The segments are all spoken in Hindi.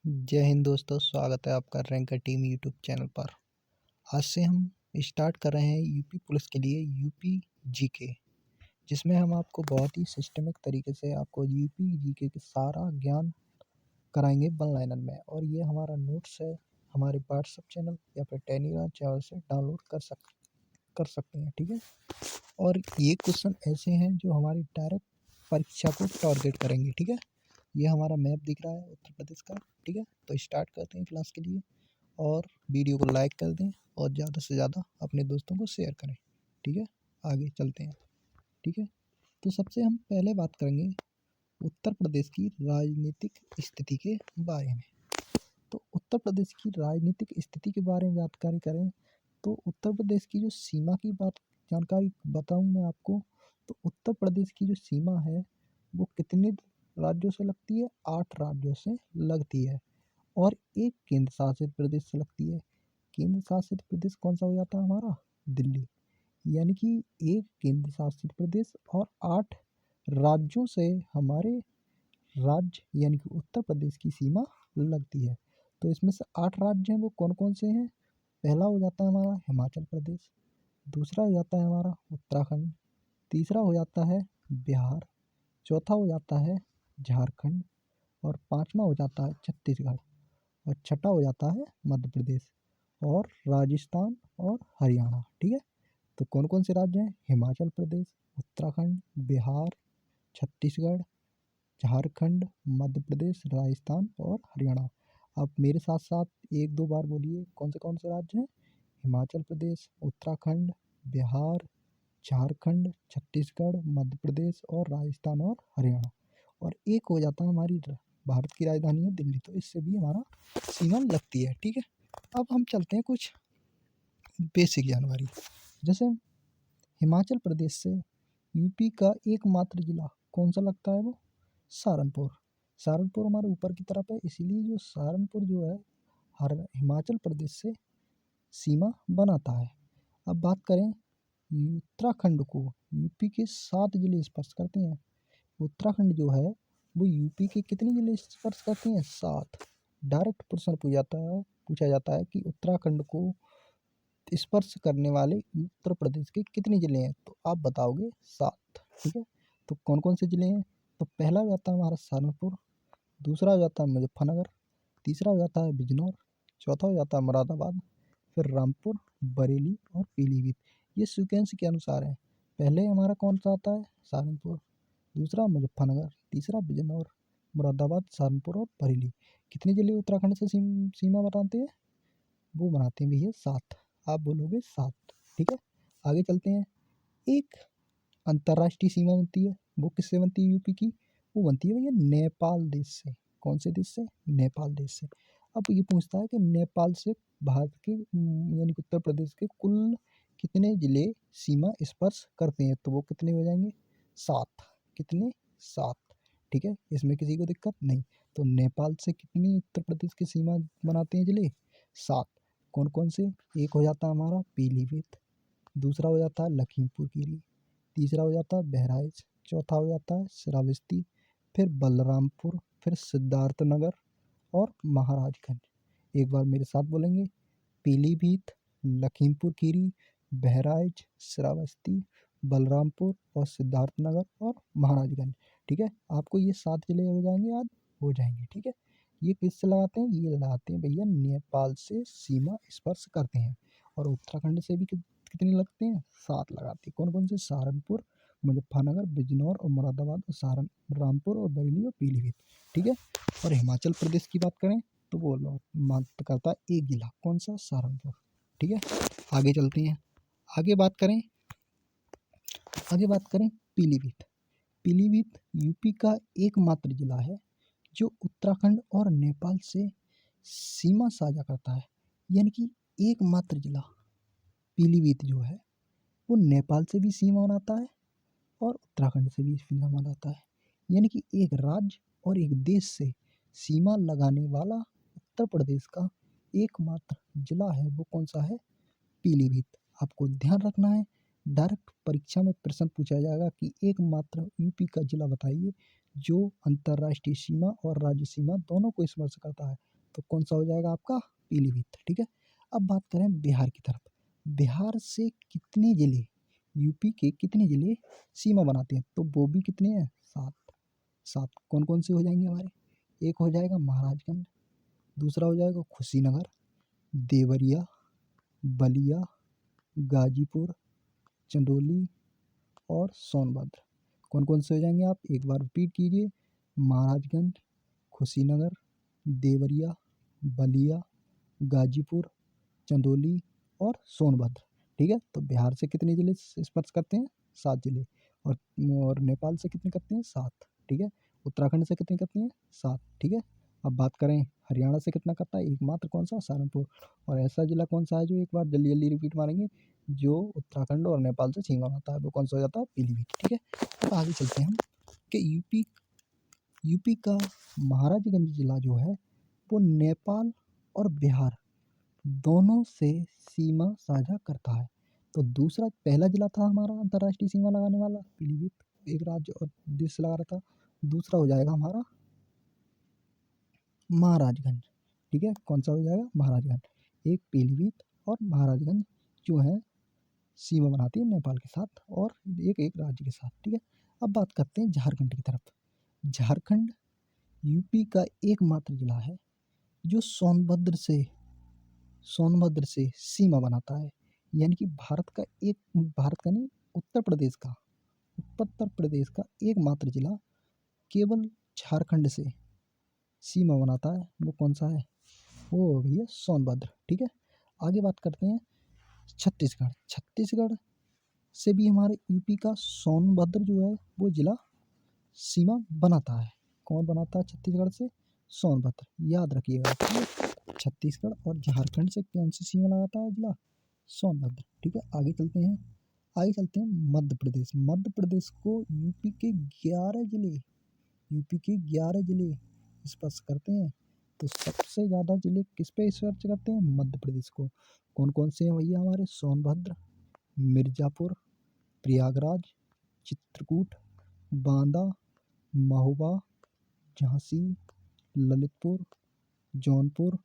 जय हिंद दोस्तों, स्वागत है आपका रैंकर टीम यूट्यूब चैनल पर। आज से हम स्टार्ट कर रहे हैं यूपी पुलिस के लिए यूपी जीके, जिसमें हम आपको बहुत ही सिस्टमिक तरीके से आपको यूपी जीके के सारा ज्ञान कराएंगे वन लाइनर में। और ये हमारा नोट्स है, हमारे व्हाट्सएप चैनल या फिर टेलीग्राम चैनल से डाउनलोड कर सकते हैं, ठीक है। और ये क्वेश्चन ऐसे हैं जो हमारी डायरेक्ट परीक्षा को टारगेट करेंगे, ठीक है। ये हमारा मैप दिख रहा है उत्तर प्रदेश का, ठीक है। तो स्टार्ट करते हैं क्लास के लिए, और वीडियो को लाइक कर दें और ज़्यादा से ज़्यादा अपने दोस्तों को शेयर करें, ठीक है। आगे चलते हैं, ठीक है। तो सबसे हम पहले बात करेंगे उत्तर प्रदेश की राजनीतिक स्थिति के बारे में। तो उत्तर प्रदेश की राजनीतिक स्थिति के बारे में जानकारी करें तो उत्तर प्रदेश की जो सीमा की बात जानकारी बताऊं मैं आपको। तो उत्तर प्रदेश की जो सीमा है वो कितने राज्यों से लगती है? 8 राज्यों से लगती है, और एक केंद्र शासित प्रदेश से लगती है। केंद्र शासित प्रदेश कौन सा हो जाता है हमारा? दिल्ली। यानी कि एक केंद्र शासित प्रदेश और 8 राज्यों से हमारे राज्य यानी कि उत्तर प्रदेश की सीमा लगती है। तो इसमें से 8 राज्य हैं, वो कौन कौन से हैं? पहला हो जाता है हमारा हिमाचल प्रदेश, दूसरा हो जाता है हमारा उत्तराखंड, तीसरा हो जाता है बिहार, चौथा हो जाता है झारखंड, और पांचवा हो जाता है छत्तीसगढ़, और छठा हो जाता है मध्य प्रदेश, और राजस्थान और हरियाणा, ठीक है। तो कौन कौन से राज्य हैं? हिमाचल प्रदेश, उत्तराखंड, बिहार, छत्तीसगढ़, झारखंड, मध्य प्रदेश, राजस्थान और हरियाणा। आप मेरे साथ साथ एक दो बार बोलिए कौन से राज्य हैं? हिमाचल प्रदेश, उत्तराखंड, बिहार, झारखंड, छत्तीसगढ़, मध्य प्रदेश और राजस्थान और हरियाणा। और एक हो जाता है हमारी भारत की राजधानी है दिल्ली, तो इससे भी हमारा सीमा लगती है, ठीक है। अब हम चलते हैं कुछ बेसिक जानकारी। जैसे हिमाचल प्रदेश से यूपी का एकमात्र जिला कौन सा लगता है? वो सहारनपुर। सहारनपुर हमारे ऊपर की तरफ है, इसीलिए जो सहारनपुर जो है हर हिमाचल प्रदेश से सीमा बनाता है। अब बात करें उत्तराखंड को, यूपी के 7 जिले स्पर्श करते हैं। उत्तराखंड जो है वो यूपी के कितने जिले स्पर्श करते हैं? 7। डायरेक्ट प्रश्न पूछा जाता है कि उत्तराखंड को स्पर्श करने वाले उत्तर प्रदेश के कितने जिले हैं? तो आप बताओगे 7, ठीक है। तो कौन कौन से जिले हैं? तो पहला हो जाता है हमारा सहारनपुर, दूसरा हो जाता है मुजफ्फरनगर, तीसरा हो जाता है बिजनौर, चौथा हो जाता है मुरादाबाद, फिर रामपुर, बरेली और पीलीभीत। ये सीक्वेंस के अनुसार है। पहले हमारा कौन सा आता है? सहारनपुर, दूसरा मुजफ्फरनगर, तीसरा बिजनौर, मुरादाबाद, सहारनपुर और बरेली। कितने जिले उत्तराखंड से सीमा बनाते हैं? वो बनाते हैं भैया 7। आप बोलोगे 7, ठीक है। आगे चलते हैं। एक अंतर्राष्ट्रीय सीमा बनती है, वो किससे बनती है यूपी की? वो बनती है भैया नेपाल देश से। कौन से देश से? नेपाल देश से। अब ये पूछता है कि नेपाल से भारत के यानी कि उत्तर प्रदेश के कुल कितने जिले सीमा स्पर्श करते हैं? तो वो कितने हो जाएंगे? 7। कितने? 7, ठीक है। इसमें किसी को दिक्कत नहीं। तो नेपाल से कितनी उत्तर प्रदेश की सीमा बनाते हैं जिले? 7। कौन कौन से? एक हो जाता है हमारा पीलीभीत, दूसरा हो जाता है लखीमपुर खीरी, तीसरा हो जाता है बहराइच, चौथा हो जाता है श्रावस्ती, फिर बलरामपुर, फिर सिद्धार्थनगर और महाराजगंज। एक बार मेरे साथ बोलेंगे। पीलीभीत, लखीमपुर खीरी, बहराइच, श्रावस्ती, बलरामपुर और सिद्धार्थनगर और महाराजगंज, ठीक है। आपको ये 7 जिले हो जाएंगे, याद हो जाएंगे, ठीक है। ये किससे लगाते हैं? ये लगाते हैं भैया नेपाल से सीमा स्पर्श करते हैं। और उत्तराखंड से भी कितने लगते हैं? 7 लगाते हैं। कौन कौन से? सहारनपुर, मुजफ्फरनगर, बिजनौर और मुरादाबाद और रामपुर और बरेली और पीलीभीत, ठीक है। और हिमाचल प्रदेश की बात करें तो वो मात्र करता है एक जिला, कौन सा? सहारनपुर, ठीक है। आगे चलते हैं। आगे बात करें पीलीभीत। पीलीभीत यूपी का एकमात्र जिला है जो उत्तराखंड और नेपाल से सीमा साझा करता है। यानी कि एकमात्र जिला पीलीभीत जो है वो नेपाल से भी सीमा बनाता है और उत्तराखंड से भी सीमा बनाता है। यानी कि एक राज्य और एक देश से सीमा लगाने वाला उत्तर प्रदेश का एकमात्र जिला है, वो कौन सा है? पीलीभीत। आपको ध्यान रखना है, डायरेक्ट परीक्षा में प्रश्न पूछा जाएगा कि एकमात्र यूपी का जिला बताइए जो अंतर्राष्ट्रीय सीमा और राज्य सीमा दोनों को स्पर्श करता है। तो कौन सा हो जाएगा आपका पीलीभीत। ठीक है, अब बात करें बिहार की तरफ। बिहार से कितने जिले, यूपी के कितने जिले सीमा बनाते हैं, तो वो भी कितने हैं, 7। 7 कौन कौन से हो जाएंगे हमारे, एक हो जाएगा महाराजगंज, दूसरा हो जाएगा कुशीनगर, देवरिया, बलिया, गाजीपुर, चंदौली और सोनभद्र। कौन कौन से हो जाएंगे आप एक बार रिपीट कीजिए, महाराजगंज, कुशीनगर, देवरिया, बलिया, गाजीपुर, चंदौली और सोनभद्र। ठीक है, तो बिहार से कितने जिले स्पर्श करते हैं, 7 जिले, और नेपाल से कितने करते हैं, 7। ठीक है, उत्तराखंड से कितने करते हैं, 7। ठीक है, अब बात करें हरियाणा से कितना करता है, एकमात्र कौन सा, सहारनपुर। और ऐसा जिला कौन सा है जो एक बार जल्दी जल्दी रिपीट मारेंगे, जो उत्तराखंड और नेपाल से सीमा बनाता है, वो कौन सा हो जाता है, पीलीभीत। ठीक है, अब आगे चलते हैं हम कि यूपी का महाराजगंज जिला जो है वो नेपाल और बिहार दोनों से सीमा साझा करता है। तो दूसरा, पहला जिला था हमारा अंतर्राष्ट्रीय सीमा लगाने वाला पीलीभीत, एक राज्य और देश से लगा रहा था। दूसरा हो जाएगा हमारा महाराजगंज। ठीक है, कौन सा हो जाएगा, महाराजगंज। एक पीलीभीत और महाराजगंज जो है सीमा बनाती है नेपाल के साथ और एक एक राज्य के साथ। ठीक है, अब बात करते हैं झारखंड की तरफ। झारखंड यूपी का एकमात्र जिला है जो सोनभद्र से सीमा बनाता है, यानी कि भारत का नहीं, उत्तर प्रदेश का एकमात्र जिला केवल झारखंड से सीमा बनाता है, वो कौन सा है, वो भैया सोनभद्र। ठीक है, आगे बात करते हैं छत्तीसगढ़ से भी हमारे यूपी का सोनभद्र जो है वो जिला सीमा बनाता है। कौन बनाता है छत्तीसगढ़ से, सोनभद्र, याद रखिएगा। छत्तीसगढ़ और झारखंड से कौन सी सीमा लगाता है जिला, सोनभद्र। ठीक है, आगे चलते हैं मध्य प्रदेश को यूपी के 11 जिले स्पर्श करते हैं। तो सबसे ज़्यादा जिले किस पे स्पर्श करते हैं, मध्य प्रदेश को। कौन कौन से हैं भैया हमारे, सोनभद्र, मिर्ज़ापुर, प्रयागराज, चित्रकूट, बांदा, महोबा, झांसी, ललितपुर, जौनपुर,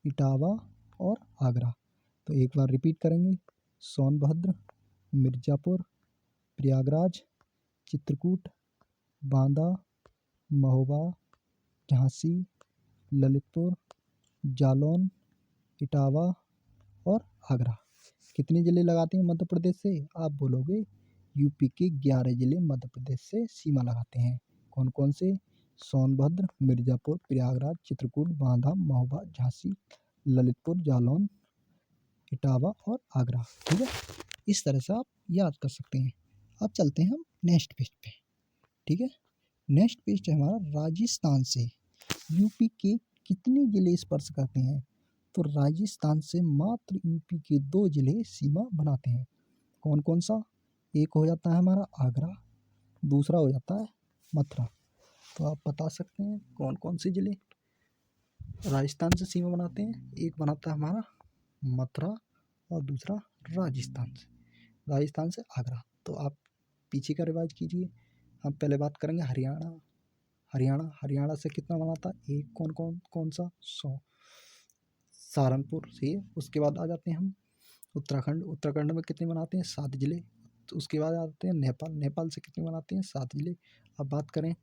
इटावा और आगरा। तो एक बार रिपीट करेंगे, सोनभद्र, मिर्ज़ापुर, प्रयागराज, चित्रकूट, बांदा, महोबा, झांसी, ललितपुर, जालौन, इटावा और आगरा। कितने ज़िले लगाते हैं मध्य प्रदेश से, आप बोलोगे यूपी के 11 ज़िले मध्य प्रदेश से सीमा लगाते हैं। कौन कौन से, सोनभद्र, मिर्ज़ापुर, प्रयागराज, चित्रकूट, बांदा, महोबा, झांसी, ललितपुर, जालौन, इटावा और आगरा। ठीक है, इस तरह से आप याद कर सकते हैं। अब चलते हैं हम नेक्स्ट पेज पे। ठीक है, नेक्स्ट पेज है हमारा राजस्थान से यूपी के कितने जिले स्पर्श करते हैं, तो राजस्थान से मात्र यूपी के 2 जिले सीमा बनाते हैं। कौन कौन सा, एक हो जाता है हमारा आगरा, दूसरा हो जाता है मथुरा। तो आप बता सकते हैं कौन कौन से जिले राजस्थान से सीमा बनाते हैं, एक बनाता है हमारा मथुरा और दूसरा राजस्थान से आगरा। तो आप पीछे का रिवाइज कीजिए। हम पहले बात करेंगे हरियाणा से कितना बनाता है, एक कौन सा, सहारनपुर से। उसके बाद आ जाते हैं हम उत्तराखंड में कितने बनाते हैं, 7 जिले। तो उसके बाद आते हैं नेपाल से कितने बनाते हैं, 7 जिले। अब बात करें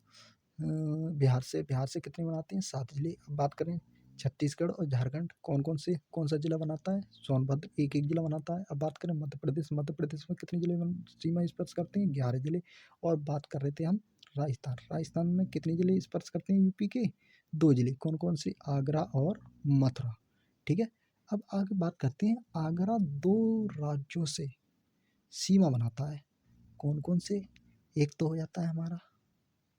बिहार से कितने बनाते हैं, 7 जिले। अब बात करें छत्तीसगढ़ और झारखंड कौन सा जिला बनाता है, सोनभद्र, एक जिला बनाता है। अब बात करें मध्य प्रदेश में कितने जिले सीमा स्पर्श करते हैं, 11 जिले। और बात कर रहे थे हम राजस्थान में कितने जिले स्पर्श करते हैं यूपी के, 2 जिले। कौन से, आगरा और मथुरा। ठीक है, अब आगे बात करते हैं, आगरा 2 राज्यों से सीमा बनाता है। कौन से, एक तो हो जाता है हमारा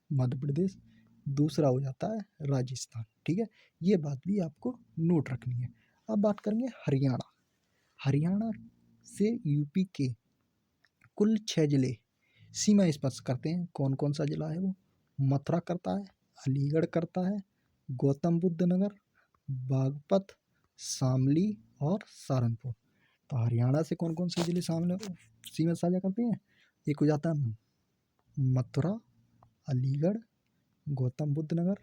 मध्य प्रदेश, दूसरा हो जाता है राजस्थान। ठीक है, ये बात भी आपको नोट रखनी है। अब बात करेंगे हरियाणा से यूपी के कुल 6 जिले सीमा स्पर्श करते हैं। कौन सा जिला है वो, मथुरा करता है, अलीगढ़ करता है, गौतम बुद्ध नगर, बागपत, शामली और सहारनपुर। तो हरियाणा से कौन से जिले सीमा साझा करते हैं, एक हो जाता है मथुरा, अलीगढ़, गौतम बुद्ध नगर,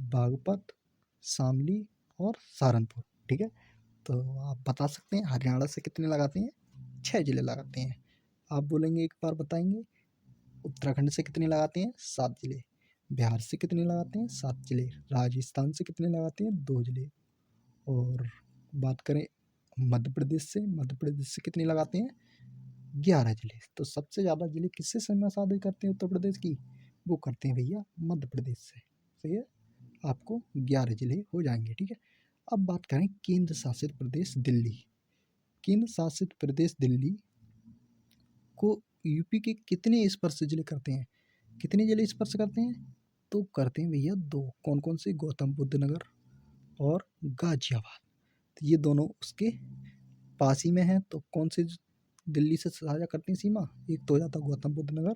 बागपत, शामली और सहारनपुर। ठीक है, तो आप बता सकते हैं हरियाणा से कितने लगाते हैं? 6 ज़िले लगाते हैं। आप बोलेंगे, एक बार बताएंगे। उत्तराखंड से कितने लगाते हैं? 7 ज़िले। बिहार से कितने लगाते हैं? 7 ज़िले। राजस्थान से कितने लगाते हैं? 2 ज़िले। और बात करें मध्य प्रदेश से कितने लगाते हैं? 11 ज़िले। तो सबसे ज़्यादा ज़िले किससे सीमा साझा करते हैं उत्तर प्रदेश की? वो करते हैं भैया मध्य प्रदेश से। सही है, आपको 11 ज़िले हो जाएंगे। ठीक है, अब बात करें केंद्र शासित प्रदेश दिल्ली। केंद्र शासित प्रदेश दिल्ली को यूपी के कितने स्पर्श जिले करते हैं? कितने जिले स्पर्श करते हैं? तो करते हैं भैया 2। कौन कौन से? गौतम बुद्ध नगर और गाजियाबाद। तो ये दोनों उसके पास ही में हैं। तो कौन से दिल्ली से साझा करते हैं सीमा? एक तो हो जाता है गौतम बुद्ध नगर,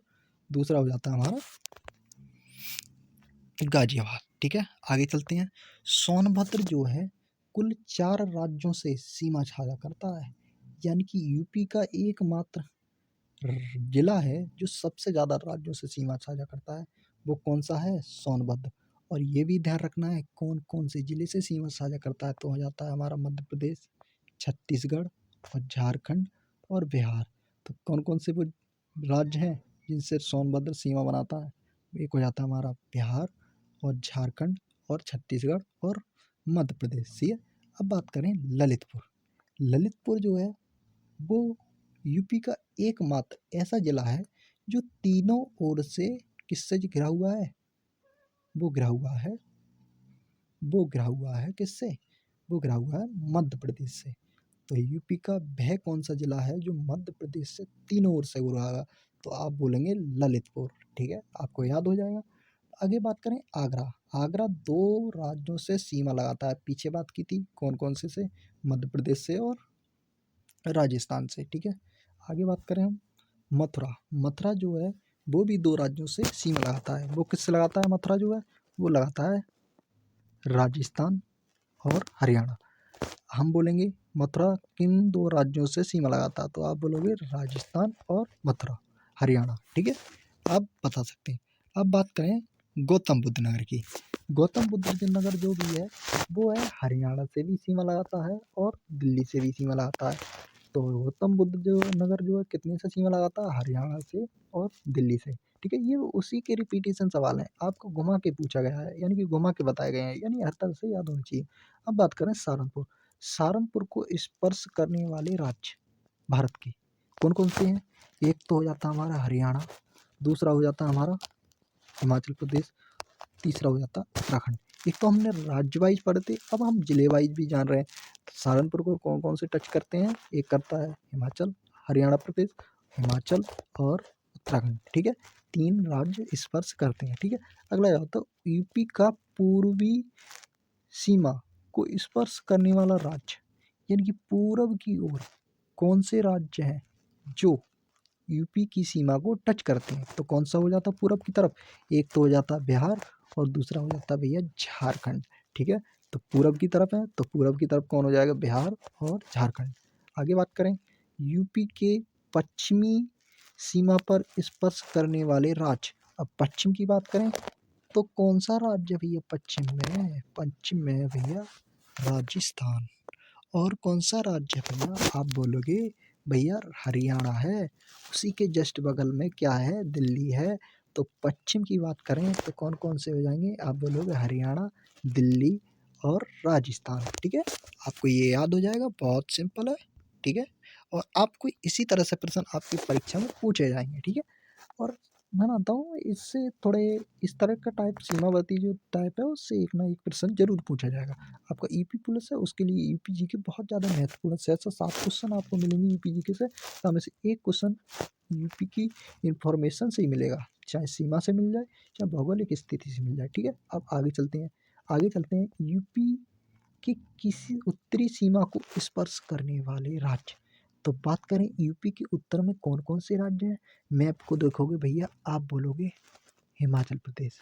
दूसरा हो जाता है हमारा गाजियाबाद। ठीक है, आगे चलते हैं। सोनभद्र जो है कुल 4 राज्यों से सीमा साझा करता है, यानी कि यूपी का एकमात्र जिला है जो सबसे ज़्यादा राज्यों से सीमा साझा करता है। वो कौन सा है? सोनभद्र। और ये भी ध्यान रखना है कौन कौन से जिले से सीमा साझा करता है। तो हो जाता है हमारा मध्य प्रदेश, छत्तीसगढ़ और झारखंड और बिहार। तो कौन कौन से वो राज्य हैं जिनसे सोनभद्र सीमा बनाता है? एक हो जाता है हमारा बिहार और झारखंड और छत्तीसगढ़ और मध्य प्रदेश। सही है, अब बात करें ललितपुर। ललितपुर जो है वो यूपी का एकमात्र ऐसा जिला है जो तीनों ओर से किससे घिरा हुआ है? वो घिरा हुआ है किससे? वो घिरा हुआ है मध्य प्रदेश से। तो यूपी का वह कौन सा जिला है जो मध्य प्रदेश से तीनों ओर से घिरा हुआ है? तो आप बोलेंगे ललितपुर। ठीक है, आपको याद हो जाएगा। आगे बात करें आगरा। आगरा 2 राज्यों से सीमा लगाता है। पीछे बात की थी कौन कौन से? मध्य प्रदेश से और राजस्थान से। ठीक है, आगे बात करें हम मथुरा। मथुरा जो है वो भी 2 राज्यों से सीमा लगाता है। वो किससे लगाता है? मथुरा जो है वो लगाता है राजस्थान और हरियाणा। हम बोलेंगे मथुरा किन 2 राज्यों से सीमा लगाता है? तो आप बोलोगे राजस्थान और मथुरा, हरियाणा। ठीक है, आप बता सकते हैं। अब बात करें गौतम बुद्ध नगर की। गौतम बुद्ध नगर जो भी है वो है हरियाणा से भी सीमा लगाता है और दिल्ली से भी सीमा लगाता है। तो गौतम बुद्ध जो नगर जो है कितने से सीमा लगाता है? हरियाणा से और दिल्ली से। ठीक है, ये उसी के रिपीटेशन सवाल हैं, आपको घुमा के पूछा गया है, यानी कि घुमा के बताए गए हैं, यानी हर तरह से याद होनी चाहिए। अब बात करें सहारनपुर। सहारनपुर को स्पर्श करने वाले राज्य भारत के कौन कौन से हैं? एक तो हो जाता है हमारा हरियाणा, दूसरा हो जाता है हमारा हिमाचल प्रदेश, तीसरा हो जाता है उत्तराखंड। एक तो हमने राज्य वाइज पढ़े थे, अब हम जिले वाइज भी जान रहे हैं। तो सहारनपुर को कौन कौन से टच करते हैं? एक करता है हिमाचल, हरियाणा प्रदेश, हिमाचल और उत्तराखंड। ठीक है, 3 राज्य स्पर्श करते हैं। ठीक है, अगला जाता है यूपी का पूर्वी सीमा को स्पर्श करने वाला राज्य, यानी कि पूरब की ओर कौन से राज्य हैं जो यूपी की सीमा को टच करते हैं? तो कौन सा हो जाता है पूरब की तरफ? एक तो हो जाता है बिहार और दूसरा हो जाता है भैया झारखंड। ठीक है, तो पूरब की तरफ है तो पूरब की तरफ कौन हो जाएगा? बिहार और झारखंड। आगे बात करें यूपी के पश्चिमी सीमा पर स्पर्श करने वाले राज्य। अब पश्चिम की बात करें तो कौन सा राज्य भैया पश्चिम में? पश्चिम में है भैया राजस्थान। और कौन सा राज्य है भैया? आप बोलोगे भैया हरियाणा है। उसी के जस्ट बगल में क्या है? दिल्ली है। तो पश्चिम की बात करें तो कौन कौन से हो जाएंगे? आप बोलोगे हरियाणा, दिल्ली और राजस्थान। ठीक है, आपको ये याद हो जाएगा, बहुत सिंपल है। ठीक है, और आपको इसी तरह से प्रश्न आपकी परीक्षा में पूछे जाएंगे। ठीक है, और मैं मानता हूँ इससे थोड़े इस तरह का टाइप सीमावर्ती जो टाइप है उससे एक ना एक प्रश्न जरूर पूछा जाएगा। आपका यूपी पुलिस है उसके लिए यूपी जीके बहुत ज़्यादा महत्वपूर्ण है। ऐसा 7 क्वेश्चन आपको मिलेंगे यूपी जीके से, तो हमें से एक क्वेश्चन यूपी की इंफॉर्मेशन से ही मिलेगा, चाहे सीमा से मिल जाए चाहे भौगोलिक स्थिति से मिल जाए। ठीक है, अब आगे चलते हैं यूपी की किसी उत्तरी सीमा को स्पर्श करने वाले राज्य। तो बात करें यूपी के उत्तर में कौन कौन से राज्य हैं? मैप को देखोगे भैया, आप बोलोगे हिमाचल प्रदेश,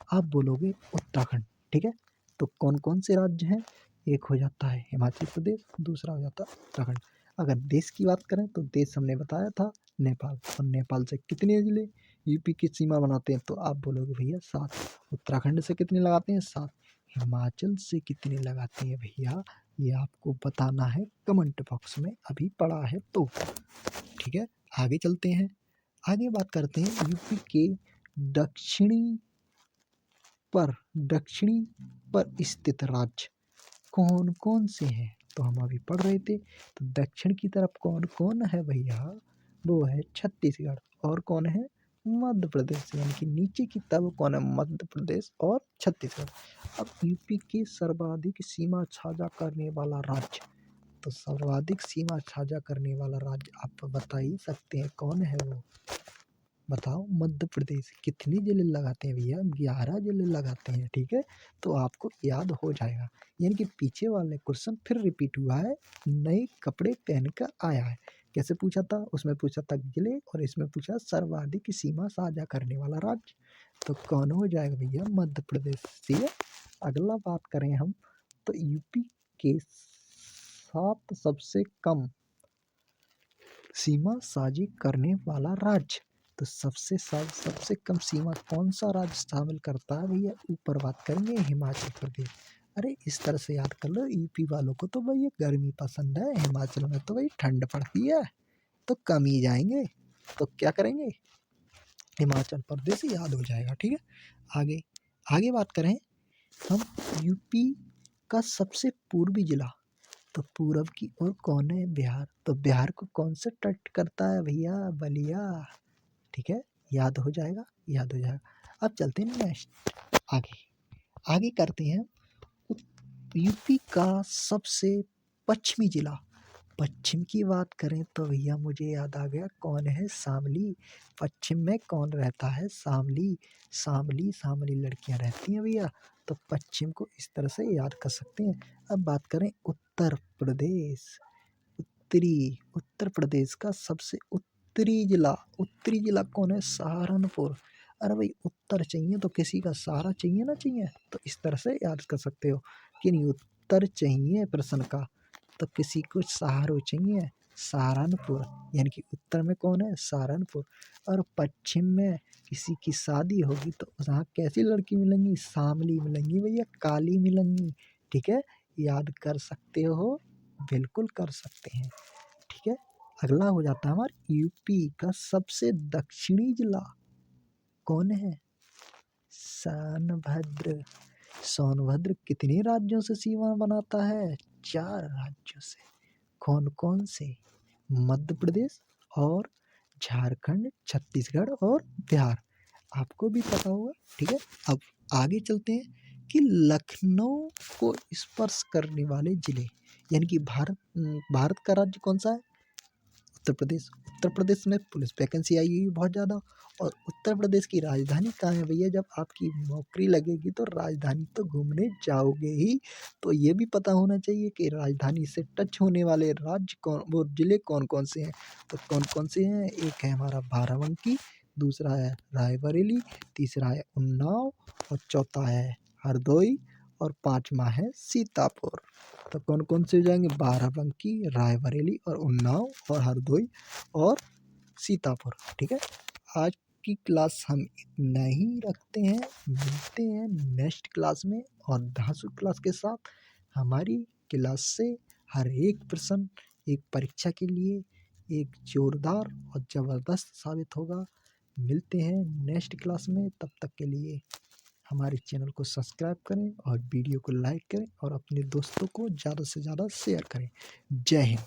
आप बोलोगे उत्तराखंड। ठीक है, तो कौन कौन से राज्य हैं? एक हो जाता है हिमाचल प्रदेश, दूसरा हो जाता है उत्तराखंड। अगर देश की बात करें तो देश हमने बताया था नेपाल, और नेपाल से कितने जिले यूपी की सीमा बनाते हैं? तो आप बोलोगे भैया 7। उत्तराखंड से कितने लगाते हैं? 7। हिमाचल से कितने लगाते हैं भैया, ये आपको बताना है कमेंट बॉक्स में, अभी पड़ा है तो। ठीक है, आगे चलते हैं। आगे बात करते हैं यूपी के दक्षिणी पर स्थित राज्य कौन कौन से हैं। तो हम अभी पढ़ रहे थे, तो दक्षिण की तरफ कौन कौन है भैया, वो है छत्तीसगढ़, और कौन है, मध्य प्रदेश। यानी कि नीचे की तरफ कौन है, मध्य प्रदेश और छत्तीसगढ़। अब यूपी के सर्वाधिक सीमा साझा करने वाला राज्य, तो सर्वाधिक सीमा साझा करने वाला राज्य आप बता ही सकते हैं कौन है वो, बताओ। मध्य प्रदेश। कितनी जिले लगाते हैं भैया, 11 जिले लगाते हैं। ठीक है, तो आपको याद हो जाएगा। यानी कि पीछे वाले क्वेश्चन फिर रिपीट हुआ है, नए कपड़े पहन कर आया है। कैसे पूछा था, उसमें पूछा था जिले, और इसमें पूछा सर्वाधिक सीमा साझा करने वाला राज्य, तो कौन हो जाएगा भैया, मध्य प्रदेश। ठीक है, अगला बात करें हम, तो यूपी के 7 सबसे कम सीमा साझी करने वाला राज्य, तो सबसे कम सीमा कौन सा राज्य शामिल करता है भैया, ऊपर बात करेंगे हिमाचल प्रदेश। अरे इस तरह से याद कर लो, यूपी वालों को तो भैया गर्मी पसंद है, हिमाचल में तो भाई ठंड पड़ती है, तो कम ही जाएंगे, तो क्या करेंगे, हिमाचल प्रदेश ही याद हो जाएगा। ठीक है, आगे आगे बात करें हम, यूपी का सबसे पूर्वी जिला, तो पूरब की ओर कौन है, बिहार। तो बिहार को कौन से टच करता है भैया, बलिया। ठीक है, याद हो जाएगा, याद हो जाएगा। अब चलते हैं नेक्स्ट, आगे आगे करते हैं यूपी का सबसे पश्चिमी जिला। पश्चिम की बात करें तो भैया मुझे याद आ गया, कौन है, शामली। पश्चिम में कौन रहता है, शामली। शामली लड़कियां रहती हैं भैया, तो पश्चिम को इस तरह से याद कर सकते हैं। अब बात करें उत्तर प्रदेश, उत्तर प्रदेश का सबसे उत्तरी जिला कौन है, सहारनपुर। अरे भाई उत्तर चाहिए तो किसी का सहारा चाहिए ना चाहिए, तो इस तरह से याद कर सकते हो कि नहीं, उत्तर चाहिए प्रश्न का, तो किसी को सहारा चाहिए, सहारनपुर। यानी कि उत्तर में कौन है, सहारनपुर। और पश्चिम में किसी की शादी होगी तो वहाँ कैसी लड़की मिलेंगी, शामली मिलेंगी भैया, काली मिलेंगी। ठीक है, याद कर सकते हो, बिल्कुल कर सकते हैं। ठीक है, अगला हो जाता है हमारा यूपी का सबसे दक्षिणी जिला कौन है, सोनभद्र। सोनभद्र कितने राज्यों से सीमा बनाता है, 4 राज्यों से। कौन कौन से, मध्य प्रदेश और झारखंड, छत्तीसगढ़ और बिहार, आपको भी पता होगा। ठीक है, अब आगे चलते हैं कि लखनऊ को स्पर्श करने वाले जिले, यानी कि भारत का राज्य कौन सा है, उत्तर प्रदेश। उत्तर प्रदेश में पुलिस वैकेंसी आई हुई है बहुत ज़्यादा, और उत्तर प्रदेश की राजधानी कहाँ है भैया, जब आपकी नौकरी लगेगी तो राजधानी तो घूमने जाओगे ही, तो ये भी पता होना चाहिए कि राजधानी से टच होने वाले राज्य कौन, वो जिले कौन कौन से हैं। तो कौन कौन से हैं, एक है हमारा बाराबंकी, दूसरा है रायबरेली, तीसरा है उन्नाव, और चौथा है हरदोई, और पाँचवा है सीतापुर। तो कौन कौन से हो जाएंगे, बाराबंकी, रायबरेली और उन्नाव और हरदोई और सीतापुर। ठीक है, आज की क्लास हम इतना ही रखते हैं, मिलते हैं नेक्स्ट क्लास में, और धांसू क्लास के साथ। हमारी क्लास से हर एक प्रश्न एक परीक्षा के लिए एक जोरदार और ज़बरदस्त साबित होगा। मिलते हैं नेक्स्ट क्लास में, तब तक के लिए हमारे चैनल को सब्सक्राइब करें और वीडियो को लाइक करें और अपने दोस्तों को ज़्यादा से ज़्यादा शेयर करें। जय हिंद।